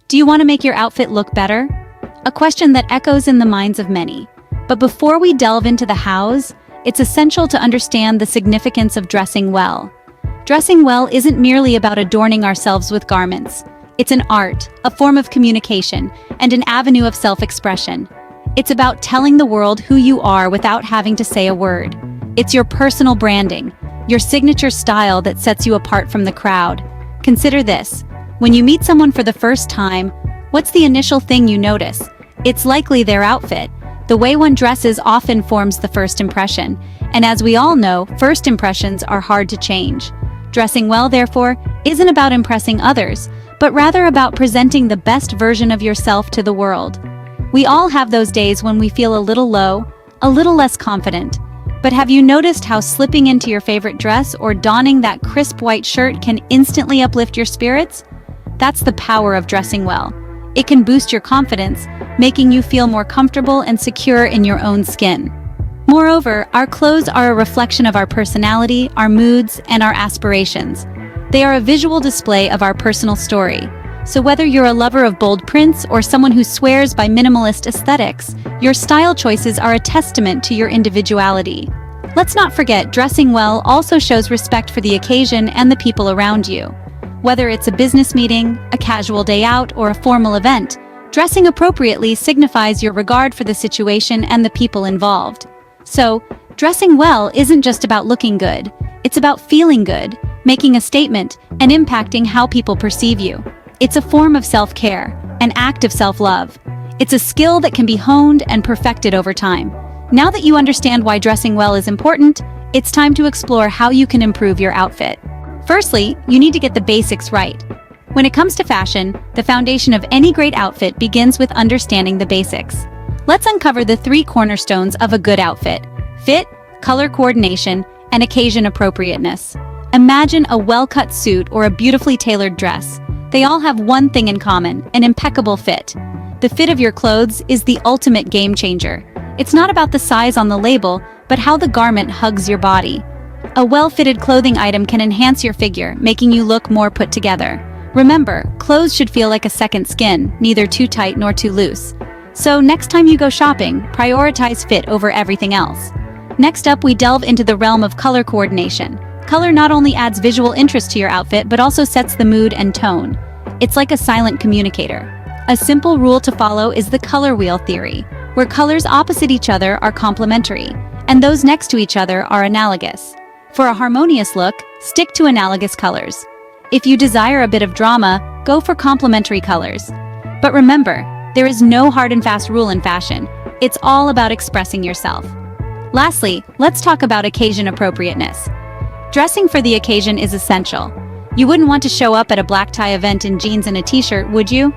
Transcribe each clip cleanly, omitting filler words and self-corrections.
Do you want to make your outfit look better? A question that echoes in the minds of many. But before we delve into the hows, it's essential to understand the significance of dressing well. Dressing well isn't merely about adorning ourselves with garments. It's an art, a form of communication, and an avenue of self-expression. It's about telling the world who you are without having to say a word. It's your personal branding, your signature style that sets you apart from the crowd. Consider this. When you meet someone for the first time, what's the initial thing you notice? It's likely their outfit. The way one dresses often forms the first impression. And as we all know, first impressions are hard to change. Dressing well, therefore, isn't about impressing others, but rather about presenting the best version of yourself to the world. We all have those days when we feel a little low, a little less confident. But have you noticed how slipping into your favorite dress or donning that crisp white shirt can instantly uplift your spirits? That's the power of dressing well. It can boost your confidence, making you feel more comfortable and secure in your own skin. Moreover, our clothes are a reflection of our personality, our moods, and our aspirations. They are a visual display of our personal story. So whether you're a lover of bold prints or someone who swears by minimalist aesthetics, your style choices are a testament to your individuality. Let's not forget, dressing well also shows respect for the occasion and the people around you. Whether it's a business meeting, a casual day out, or a formal event, dressing appropriately signifies your regard for the situation and the people involved. So, dressing well isn't just about looking good, it's about feeling good, making a statement, and impacting how people perceive you. It's a form of self-care, an act of self-love. It's a skill that can be honed and perfected over time. Now that you understand why dressing well is important, it's time to explore how you can improve your outfit. Firstly, you need to get the basics right. When it comes to fashion, the foundation of any great outfit begins with understanding the basics. Let's uncover the 3 cornerstones of a good outfit: fit, color coordination, and occasion appropriateness. Imagine a well-cut suit or a beautifully tailored dress. They all have one thing in common: an impeccable fit. The fit of your clothes is the ultimate game changer. It's not about the size on the label, but how the garment hugs your body. A well-fitted clothing item can enhance your figure, making you look more put together. Remember, clothes should feel like a second skin, neither too tight nor too loose. So next time you go shopping, prioritize fit over everything else. Next up, we delve into the realm of color coordination. Color not only adds visual interest to your outfit, but also sets the mood and tone. It's like a silent communicator. A simple rule to follow is the color wheel theory, where colors opposite each other are complementary, and those next to each other are analogous. For a harmonious look, stick to analogous colors. If you desire a bit of drama, go for complementary colors. But remember, there is no hard and fast rule in fashion. It's all about expressing yourself. Lastly, let's talk about occasion appropriateness. Dressing for the occasion is essential. You wouldn't want to show up at a black tie event in jeans and a t-shirt, would you?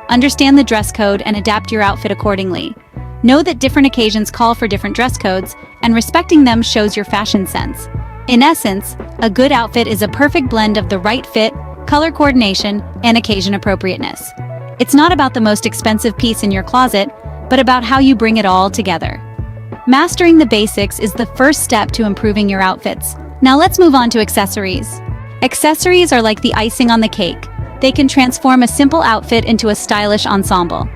Understand the dress code and adapt your outfit accordingly. Know that different occasions call for different dress codes, and respecting them shows your fashion sense. In essence, a good outfit is a perfect blend of the right fit, color coordination, and occasion appropriateness. It's not about the most expensive piece in your closet, but about how you bring it all together. Mastering the basics is the first step to improving your outfits. Now let's move on to accessories. Accessories are like the icing on the cake. They can transform a simple outfit into a stylish ensemble.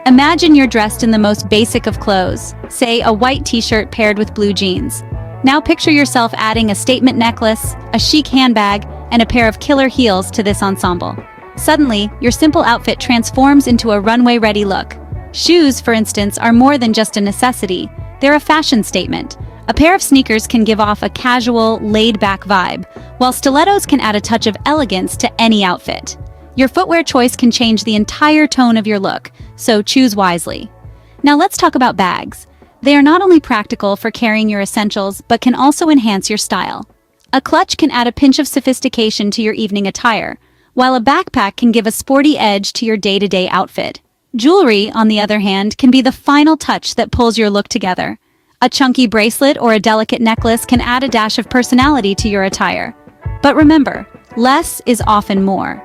Imagine you're dressed in the most basic of clothes, say a white t-shirt paired with blue jeans. Now picture yourself adding a statement necklace, a chic handbag, and a pair of killer heels to this ensemble. Suddenly, your simple outfit transforms into a runway-ready look. Shoes, for instance, are more than just a necessity. They're a fashion statement. A pair of sneakers can give off a casual, laid-back vibe, while stilettos can add a touch of elegance to any outfit. Your footwear choice can change the entire tone of your look, so choose wisely. Now let's talk about bags. They are not only practical for carrying your essentials, but can also enhance your style. A clutch can add a pinch of sophistication to your evening attire, while a backpack can give a sporty edge to your day-to-day outfit. Jewelry, on the other hand, can be the final touch that pulls your look together. A chunky bracelet or a delicate necklace can add a dash of personality to your attire. But remember, less is often more.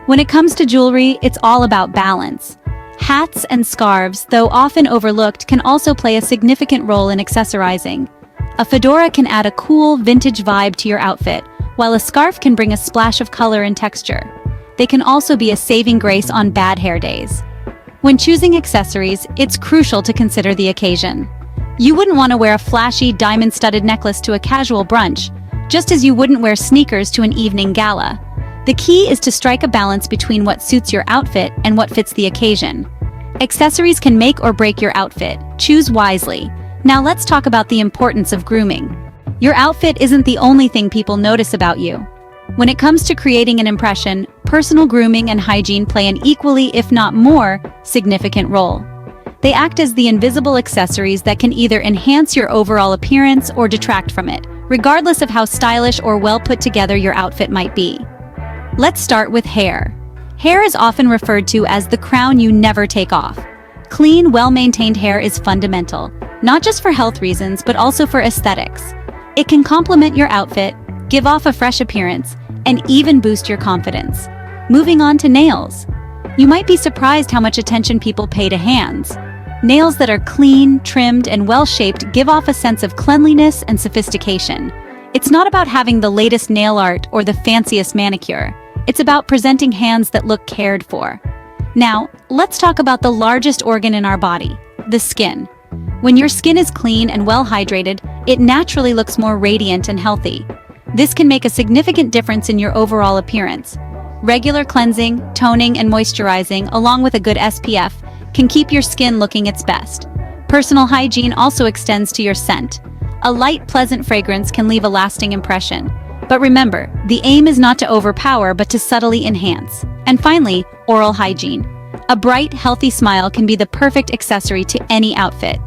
When it comes to jewelry, it's all about balance. Hats and scarves, though often overlooked, can also play a significant role in accessorizing. A fedora can add a cool, vintage vibe to your outfit, while a scarf can bring a splash of color and texture. they can also be a saving grace on bad hair days. When choosing accessories, it's crucial to consider the occasion. You wouldn't want to wear a flashy, diamond-studded necklace to a casual brunch, just as you wouldn't wear sneakers to an evening gala. The key is to strike a balance between what suits your outfit and what fits the occasion. Accessories can make or break your outfit. Choose wisely. Now let's talk about the importance of grooming. Your outfit isn't the only thing people notice about you. When it comes to creating an impression, personal grooming and hygiene play an equally, if not more, significant role. They act as the invisible accessories that can either enhance your overall appearance or detract from it, regardless of how stylish or well put together your outfit might be. Let's start with hair. Hair is often referred to as the crown you never take off. Clean, well-maintained hair is fundamental, not just for health reasons, but also for aesthetics. It can complement your outfit, give off a fresh appearance, and even boost your confidence. Moving on to nails. You might be surprised how much attention people pay to hands. Nails that are clean, trimmed, and well-shaped give off a sense of cleanliness and sophistication. It's not about having the latest nail art or the fanciest manicure. It's about presenting hands that look cared for. Now, let's talk about the largest organ in our body, the skin. When your skin is clean and well-hydrated, it naturally looks more radiant and healthy. This can make a significant difference in your overall appearance. Regular cleansing, toning, and moisturizing, along with a good SPF, can keep your skin looking its best. Personal hygiene also extends to your scent. A light, pleasant fragrance can leave a lasting impression. But remember, the aim is not to overpower, but to subtly enhance. And finally, oral hygiene. A bright, healthy smile can be the perfect accessory to any outfit.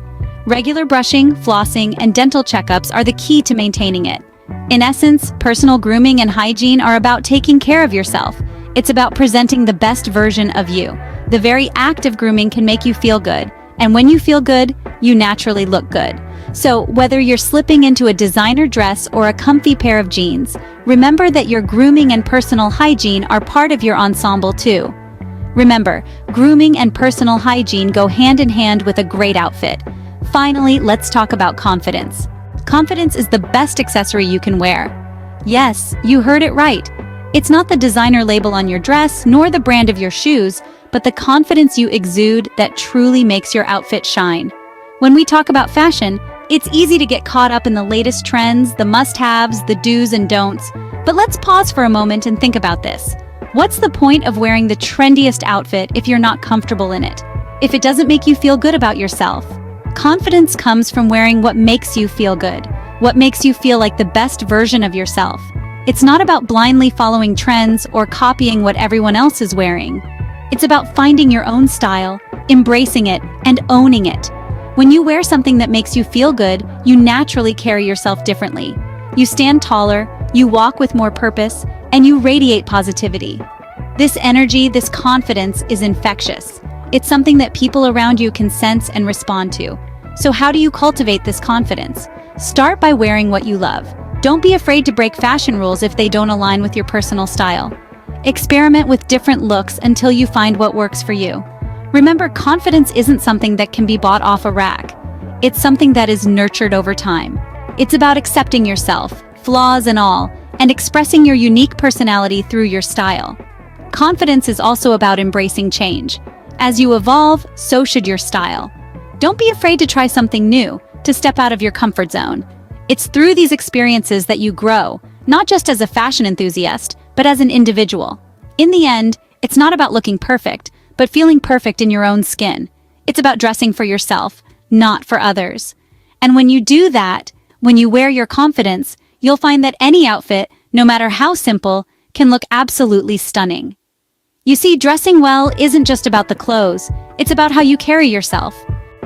Regular brushing, flossing, and dental checkups are the key to maintaining it. In essence, personal grooming and hygiene are about taking care of yourself. It's about presenting the best version of you. The very act of grooming can make you feel good, and when you feel good, you naturally look good. So, whether you're slipping into a designer dress or a comfy pair of jeans, remember that your grooming and personal hygiene are part of your ensemble too. Remember, grooming and personal hygiene go hand in hand with a great outfit. Finally, let's talk about confidence. Confidence is the best accessory you can wear. Yes, you heard it right. It's not the designer label on your dress, nor the brand of your shoes, but the confidence you exude that truly makes your outfit shine. When we talk about fashion, it's easy to get caught up in the latest trends, the must-haves, the do's and don'ts. But let's pause for a moment and think about this. What's the point of wearing the trendiest outfit if you're not comfortable in it? If it doesn't make you feel good about yourself? Confidence comes from wearing what makes you feel good, what makes you feel like the best version of yourself. It's not about blindly following trends or copying what everyone else is wearing. It's about finding your own style, embracing it, and owning it. When you wear something that makes you feel good, you naturally carry yourself differently. You stand taller, you walk with more purpose, and you radiate positivity. This energy, this confidence is infectious. It's something that people around you can sense and respond to. So how do you cultivate this confidence? Start by wearing what you love. Don't be afraid to break fashion rules if they don't align with your personal style. Experiment with different looks until you find what works for you. Remember, confidence isn't something that can be bought off a rack. It's something that is nurtured over time. It's about accepting yourself, flaws and all, and expressing your unique personality through your style. Confidence is also about embracing change. As you evolve, so should your style. Don't be afraid to try something new, to step out of your comfort zone. It's through these experiences that you grow, not just as a fashion enthusiast, but as an individual. In the end, it's not about looking perfect, but feeling perfect in your own skin. It's about dressing for yourself, not for others. And when you do that, when you wear your confidence, you'll find that any outfit, no matter how simple, can look absolutely stunning. You see, dressing well isn't just about the clothes, it's about how you carry yourself.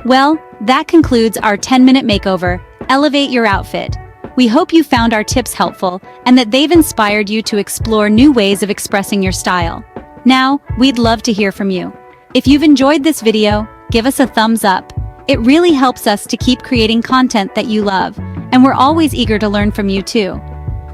Well, that concludes our 10-minute makeover. Elevate your outfit. We hope you found our tips helpful and that they've inspired you to explore new ways of expressing your style. Now, we'd love to hear from you. If you've enjoyed this video, give us a thumbs up. It really helps us to keep creating content that you love, and we're always eager to learn from you too.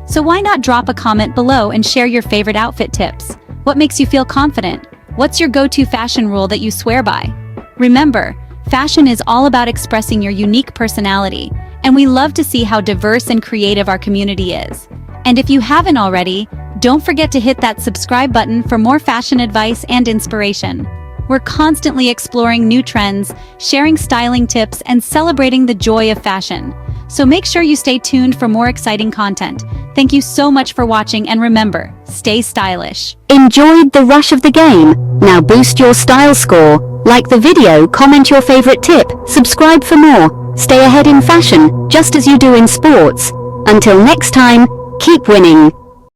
So why not drop a comment below and share your favorite outfit tips? What makes you feel confident? What's your go-to fashion rule that you swear by? Remember, fashion is all about expressing your unique personality, and we love to see how diverse and creative our community is. And if you haven't already, Don't forget to hit that subscribe button for more fashion advice and inspiration. We're constantly exploring new trends, sharing styling tips, and celebrating the joy of fashion. So make sure you stay tuned for more exciting content. Thank you so much for watching, and remember, stay stylish. Enjoyed the rush of the game? Now boost your style score. Like the video, comment your favorite tip, subscribe for more. Stay ahead in fashion, just as you do in sports. Until next time, keep winning.